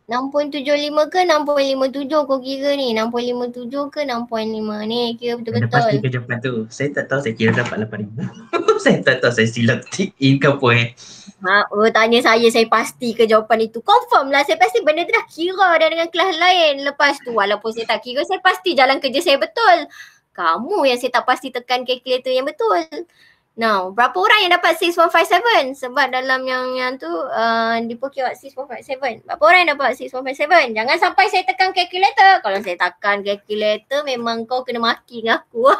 6.75 ke 6.57 kau kira ni? 6.57 ke 6.5 ni? Kira Dah pasti betul-betul. ke jawapan tu. Saya tak tahu, saya kira dapat 8,000. Saya tak tahu, saya silap tick in ke apa Tanya saya pasti ke jawapan itu. Confirm lah, saya pasti benda tu dah kira dah dengan kelas lain. Lepas tu walaupun saya tak kira, saya pasti jalan kerja saya betul. Kamu yang saya tak pasti tekan kalkulator yang betul. Now, berapa orang yang dapat 6157? Sebab dalam yang tu di Pokemon 6157. Berapa orang yang dapat 6157? Jangan sampai saya tekan kalkulator. Kalau saya tekan kalkulator memang kau kena maki dengan aku.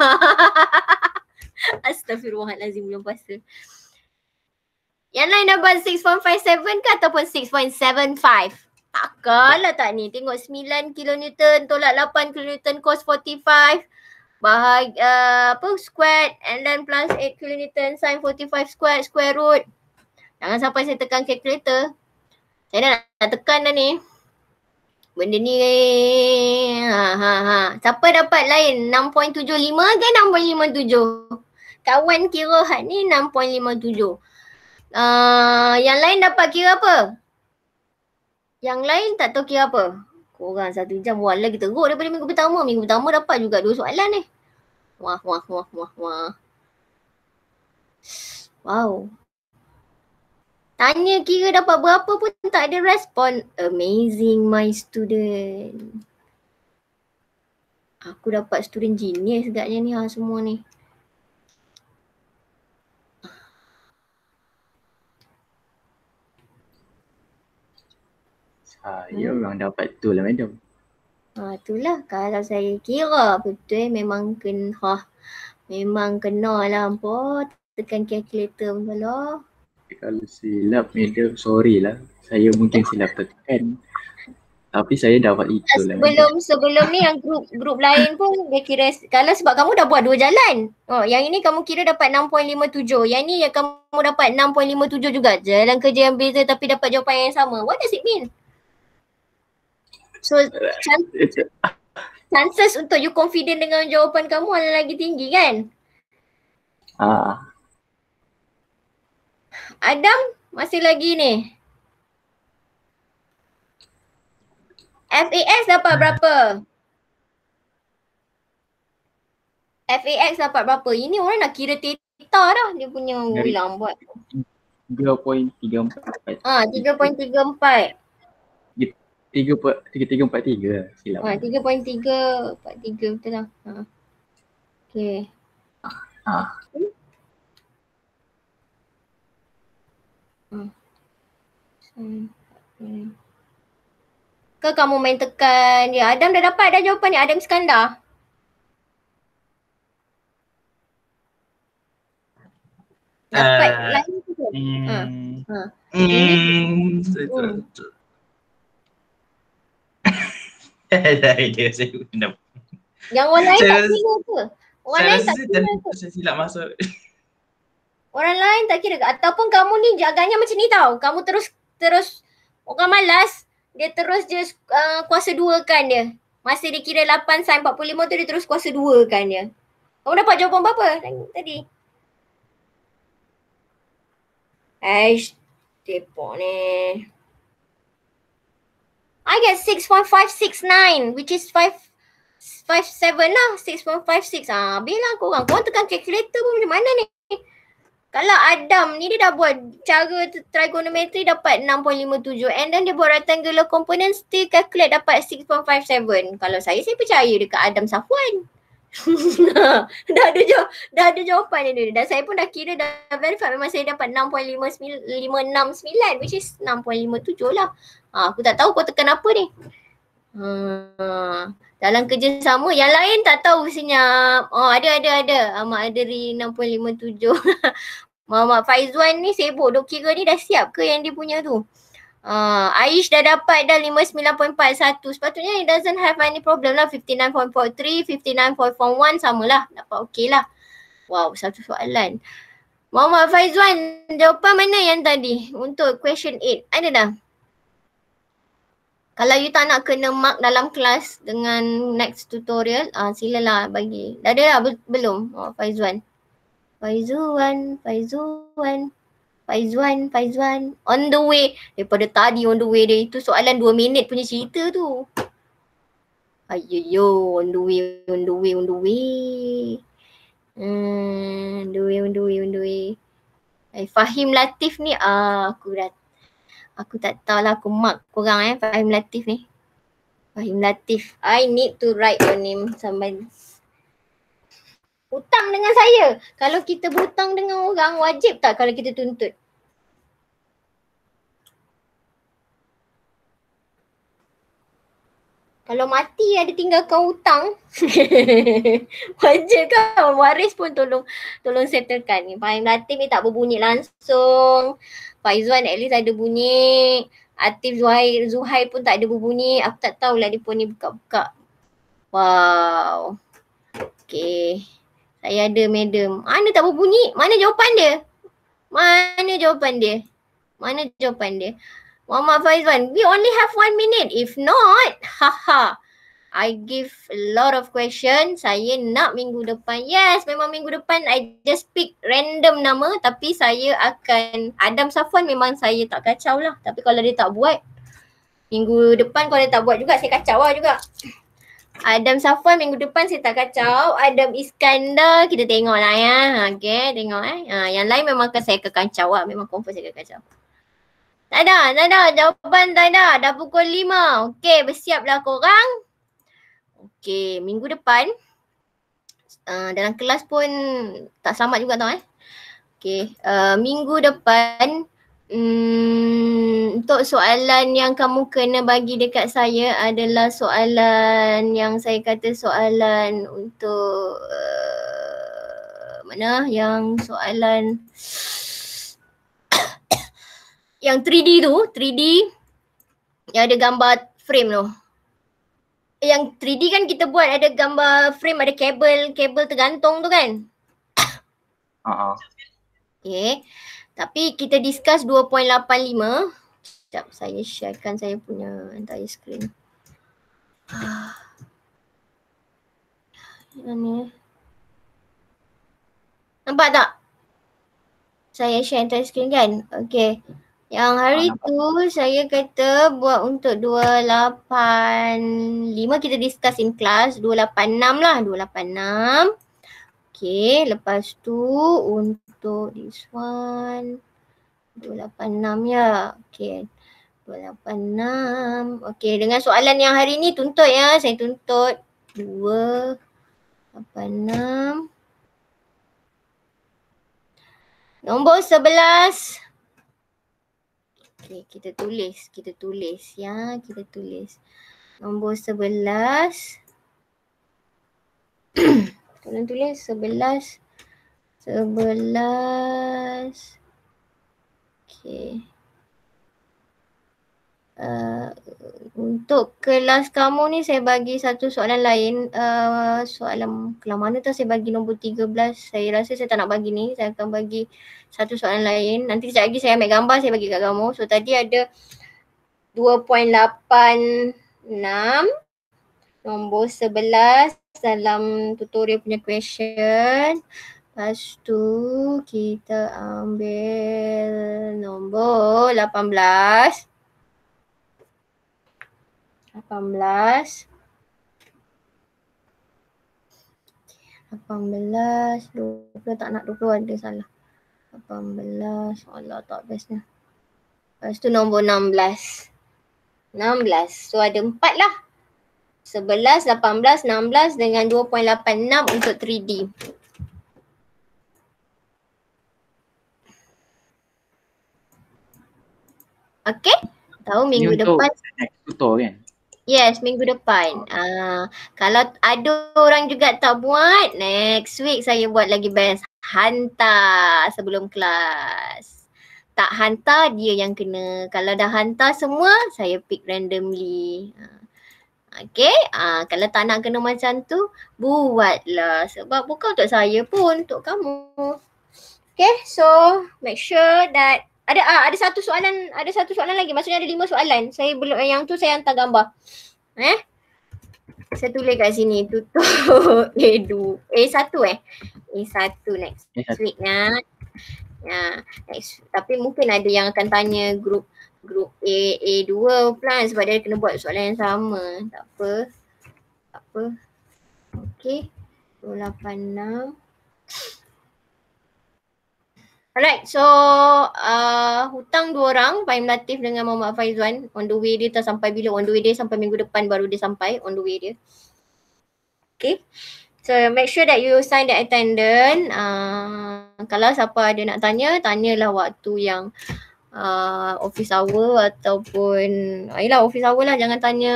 Astaghfirullahalazim, belum puasa. Yang lain dapat 6.57 ke ataupun 6.75? Takkanlah tak ni. Tengok 9 kilonewton tolak 8 kilonewton cos 45. Squared and then plus 8 kilonewton sin 45 square root. Jangan sampai saya tekan kalkulator. Saya dah tekan dah ni. Benda ni siapa dapat lain 6.75 ke 6.57? Kawan kira had ni 6.57. Yang lain dapat kira apa? Yang lain tak tahu kira apa? Korang 1 jam lagi teruk daripada minggu pertama. Minggu pertama dapat juga 2 soalan ni. Wah. Wow. Tanya kira dapat berapa pun tak ada respon. Amazing my student. Aku dapat student genius agaknya ni semua ni. Saya orang dapat tu lah madam. Itulah kalau saya kira betul memang kena lah apa tekan kalkulator betul lah. Kalau silap madam, sorry lah. Saya mungkin silap tekan. Tapi saya dapat itu lah madam. Sebelum ni yang grup lain pun dia kira, kalau sebab kamu dah buat 2 jalan. Yang ini kamu kira dapat 6.57. Yang ni yang kamu dapat 6.57 juga. Jalan kerja yang beza tapi dapat jawapan yang sama. What does it mean? So chances untuk you confident dengan jawapan kamu adalah lagi tinggi kan? Adam masih lagi ni. FAX dapat berapa? FAX dapat berapa? Ini orang nak kira theta dah. Dia punya lambat. 3.34. 3.34. 3.43 silap. 3.343 betul lah. Okay. Ke kamu main tekan dia? Adam dah dapat dah jawapan ni. Adam Iskandar. Dapat lain tu ke? Dah idea saya guna. Yang orang lain tak kira ke? Orang lain tak kira ke? Saya silap masuk. Orang lain tak kira ke? Ataupun kamu ni agaknya macam ni tau. Kamu terus orang malas. Dia terus je kuasa 2 kan dia. Masa dia kira 8 sin 45 tu dia terus kuasa 2 kan dia. Kamu dapat jawapan berapa tadi? Depot ni. I get 6.569 which is 557 lah. 6.56. Bila korang tekan calculator pun macam mana ni? Kalau Adam ni dia dah buat cara trigonometry dapat 6.57 and then dia buat rectangular component still calculate dapat 6.57. Kalau saya percaya dekat Adam Safwan. dah ada jawapan dia dan saya pun dah kira dah verify memang saya dapat 6.569 which is 6.57 lah. Aku tak tahu kau tekan apa ni. Dalam kerjasama yang lain tak tahu senyap. Ada Ahmad Adri 6.57. Muhammad Faizwan ni sibuk duk kira ni dah siap ke yang dia punya tu. Aish dah dapat dah 59.41. Sepatutnya it doesn't have any problem lah. 59.43, 59.41 samalah. Dapat okey lah. Wow, satu soalan. Muhammad Faizwan, jawapan mana yang tadi? Untuk question 8. Ada dah? Kalau you tak nak kena mark dalam kelas dengan next tutorial, silalah bagi. Dah ada lah belum? Faizwan. Faizwan. On the way. Daripada tadi on the way dia. Itu soalan 2 minit punya cerita tu. Ayoyo, on the way. On the way. Fahim Latif ni, aku tak tahulah aku mark korang Fahim Latif ni. Fahim Latif. I need to write your name sampai. Hutang dengan saya. Kalau kita berhutang dengan orang, wajib tak kalau kita tuntut? Kalau mati ada tinggalkan hutang, wajib kan? Waris pun tolong settlekan ni. Fahim Latif ni tak berbunyi langsung. Faizwan at least ada bunyi. Atif Zuhair pun tak ada berbunyi. Aku tak tahulah dia pun ni buka-buka. Wow. Okay. Saya ada madam. Mana tak berbunyi? Mana jawapan dia? Muhammad Faizwan, we only have 1 minute. If not, I give a lot of questions. Saya nak minggu depan. Yes, memang minggu depan I just pick random nama tapi saya akan, Adam Safwan memang saya tak kacau lah. Tapi kalau dia tak buat, minggu depan kalau dia tak buat juga saya kacau lah juga. Adam Safwan minggu depan saya tak kacau. Adam Iskandar kita tengok lah ya. Okay, tengok yang lain memang saya akan kacau lah. Memang confirm saya akan kacau. Tak ada. Jawapan tak ada. Dah pukul 5. Okay, bersiaplah korang. Okay, minggu depan dalam kelas pun tak selamat juga tau Okay, minggu depan untuk soalan yang kamu kena bagi dekat saya adalah soalan yang saya kata soalan untuk mana yang soalan yang 3D tu, 3D yang ada gambar frame tu. Yang 3D kan kita buat ada gambar frame, ada kabel tergantung tu kan. Okay. Tapi kita discuss 2.85. Sekejap saya sharekan saya punya entire screen. Ni. Nampak tak? Saya share entire screen kan? Okay. Yang hari tu saya kata buat untuk 285 kita discuss in class. 286 lah. 286. Okay, lepas tu untuk this one 286 ya. Okay, 286. Okay, dengan soalan yang hari ni tuntut ya. Saya tuntut 286. Nombor 11. Okay, kita tulis ya. Kita tulis. Nombor 11. Tolong tulis 11. Okay. Untuk kelas kamu ni saya bagi satu soalan lain. Soalan kelas mana tu saya bagi nombor 13. Saya rasa saya tak nak bagi ni. Saya akan bagi satu soalan lain. Nanti sekejap lagi saya ambil gambar saya bagi kat kamu. So tadi ada 2.86. Nombor 11 dalam tutorial punya question. Lepas tu kita ambil So 18, 20 tak nak 20 ada salah. 18, Allah tak bestnya. Lepas tu nombor 16. So ada 4 lah. 11, 18, 16 dengan 2.86 untuk 3D. Okay? Tahu minggu depan. Next tutor kan? Yes, minggu depan. Kalau ada orang juga tak buat, next week saya buat lagi best. Hantar sebelum kelas. Tak hantar dia yang kena. Kalau dah hantar semua, saya pick randomly. Okay, kalau tak nak kena macam tu, buatlah. Sebab bukan untuk saya pun, untuk kamu. Okay, so make sure that ada satu soalan lagi. Maksudnya ada 5 soalan. Saya belum, yang tu saya hantar gambar. Saya tulis kat sini tutup A1 next week next. Tapi mungkin ada yang akan tanya grup A2 plan sebab dia kena buat soalan yang sama. Tak apa. Okay. 286. Alright, so hutang 2 orang, Fahim Latif dengan Muhammad Faizwan. On the way dia tak sampai bila? On the way dia sampai minggu depan baru dia sampai on the way dia. Okay, so make sure that you sign the attendance. Kalau siapa ada nak tanya, tanyalah waktu yang office hour ataupun yelah office hour lah. Jangan tanya,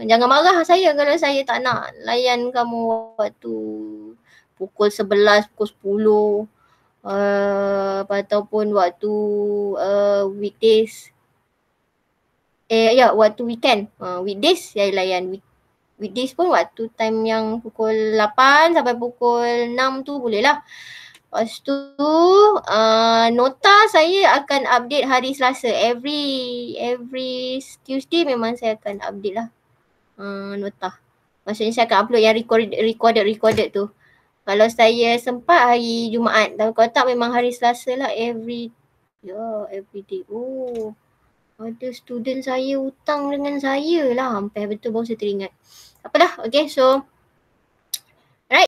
jangan marah saya kalau saya tak nak layan kamu waktu pukul 11, pukul 10. Ataupun waktu weekdays. Waktu weekend. Weekdays saya layan. Weekdays pun waktu time yang pukul 8 sampai pukul 6 tu boleh lah. Lepas tu nota saya akan update hari Selasa. Every Tuesday memang saya akan update lah nota. Maksudnya saya akan upload yang recorded tu. Kalau saya sempat hari Jumaat, kalau tak memang hari Selasa lah every day. Oh, ada student saya hutang dengan saya lah. Sampai betul baru saya teringat. Apalah, okay, so